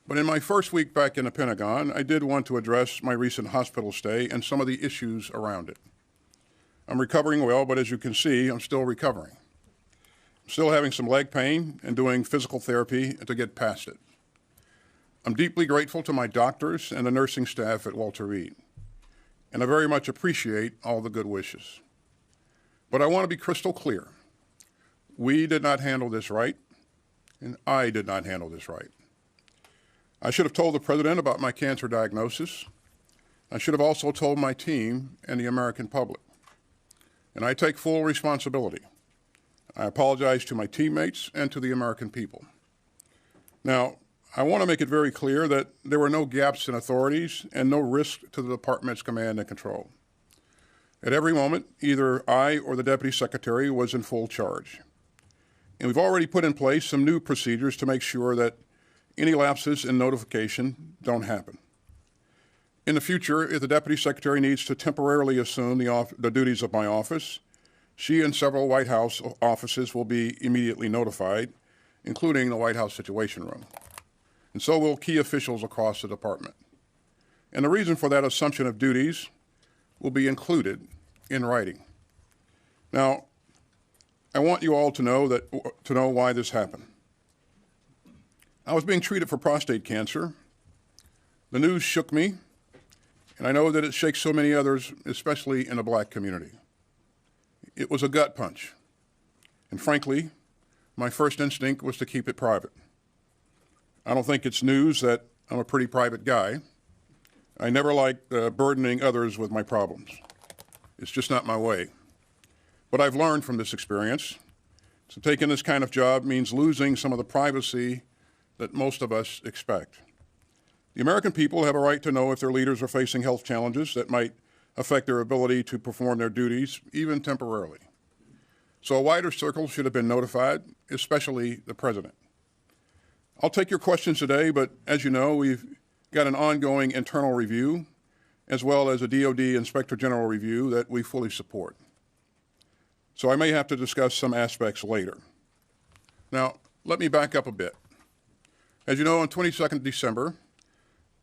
But in my first week back in the Pentagon, I did want to address my recent hospital stay and some of the issues around it. I'm recovering well, but as you can see, I'm still recovering. I'm still having some leg pain and doing physical therapy to get past it. I'm deeply grateful to my doctors and the nursing staff at Walter Reed, and I very much appreciate all the good wishes. But I want to be crystal clear. We did not handle this right, and I did not handle this right. I should have told the president about my cancer diagnosis. I should have also told my team and the American public. And I take full responsibility. I apologize to my teammates and to the American people. Now, I want to make it very clear that there were no gaps in authorities and no risk to the department's command and control. At every moment, either I or the Deputy Secretary was in full charge. And we've already put in place some new procedures to make sure that any lapses in notification don't happen. In the future, if the Deputy Secretary needs to temporarily assume the duties of my office, she and several White House offices will be immediately notified, including the White House Situation Room. And so will key officials across the department. And the reason for that assumption of duties will be included in writing. Now, I want you all to know why this happened. I was being treated for prostate cancer. The news shook me, and I know that it shakes so many others, especially in the Black community. It was a gut punch. And frankly, my first instinct was to keep it private. I don't think it's news that I'm a pretty private guy. I never liked burdening others with my problems. It's just not my way. But I've learned from this experience. So taking this kind of job means losing some of the privacy that most of us expect. The American people have a right to know if their leaders are facing health challenges that might affect their ability to perform their duties, even temporarily. So a wider circle should have been notified, especially the president. I'll take your questions today, but as you know, we've got an ongoing internal review, as well as a DoD Inspector General review that we fully support. So I may have to discuss some aspects later. Now, let me back up a bit. As you know, on 22nd December,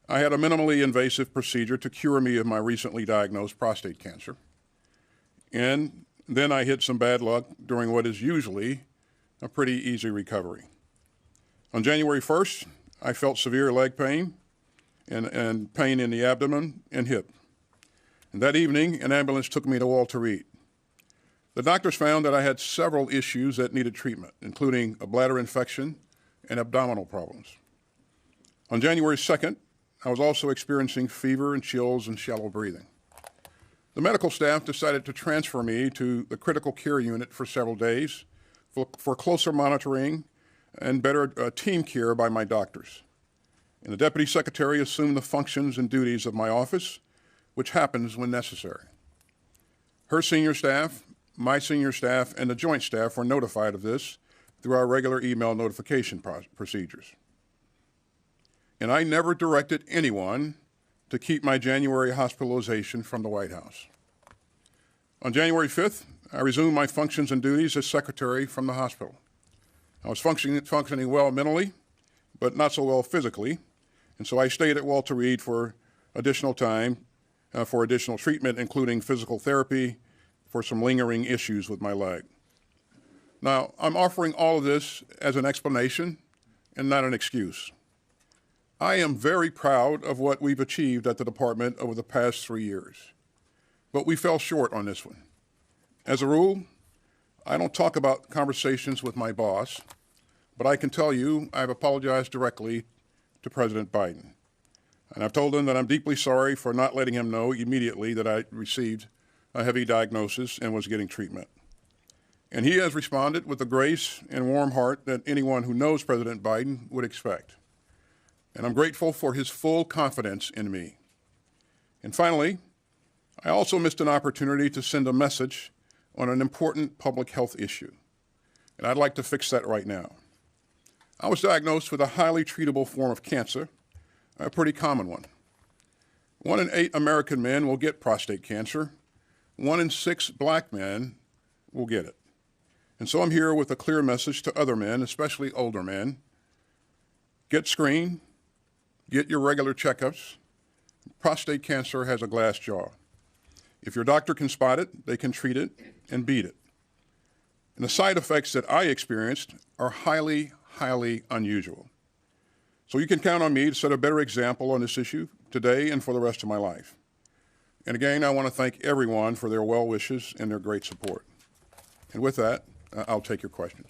I had a minimally invasive procedure to cure me of my recently diagnosed prostate cancer. And then I hit some bad luck during what is usually a pretty easy recovery. On January 1st, I felt severe leg pain and pain in the abdomen and hip. And that evening, an ambulance took me to Walter Reed. The doctors found that I had several issues that needed treatment, including a bladder infection and abdominal problems. On January 2nd, I was also experiencing fever and chills and shallow breathing. The medical staff decided to transfer me to the critical care unit for several days for closer monitoring and better team care by my doctors. And the Deputy Secretary assumed the functions and duties of my office, which happens when necessary. Her senior staff, my senior staff, and the joint staff were notified of this through our regular email notification procedures. And I never directed anyone to keep my January hospitalization from the White House. On January 5th, I resumed my functions and duties as secretary from the hospital. I was functioning well mentally, but not so well physically, and so I stayed at Walter Reed for additional time for additional treatment, including physical therapy for some lingering issues with my leg. Now, I'm offering all of this as an explanation and not an excuse. I am very proud of what we've achieved at the department over the past 3 years, but we fell short on this one. As a rule, I don't talk about conversations with my boss, but I can tell you I've apologized directly to President Biden. And I've told him that I'm deeply sorry for not letting him know immediately that I received a heavy diagnosis and was getting treatment. And he has responded with the grace and warm heart that anyone who knows President Biden would expect. And I'm grateful for his full confidence in me. And finally, I also missed an opportunity to send a message on an important public health issue. And I'd like to fix that right now. I was diagnosed with a highly treatable form of cancer, a pretty common one. 1 in 8 American men will get prostate cancer. 1 in 6 Black men will get it. And so I'm here with a clear message to other men, especially older men. Get screened, Get your regular checkups. Prostate cancer has a glass jaw. If your doctor can spot it, they can treat it and beat it. And the side effects that I experienced are highly, highly unusual. So you can count on me to set a better example on this issue today and for the rest of my life. And again, I want to thank everyone for their well wishes and their great support. And with that, I'll take your questions.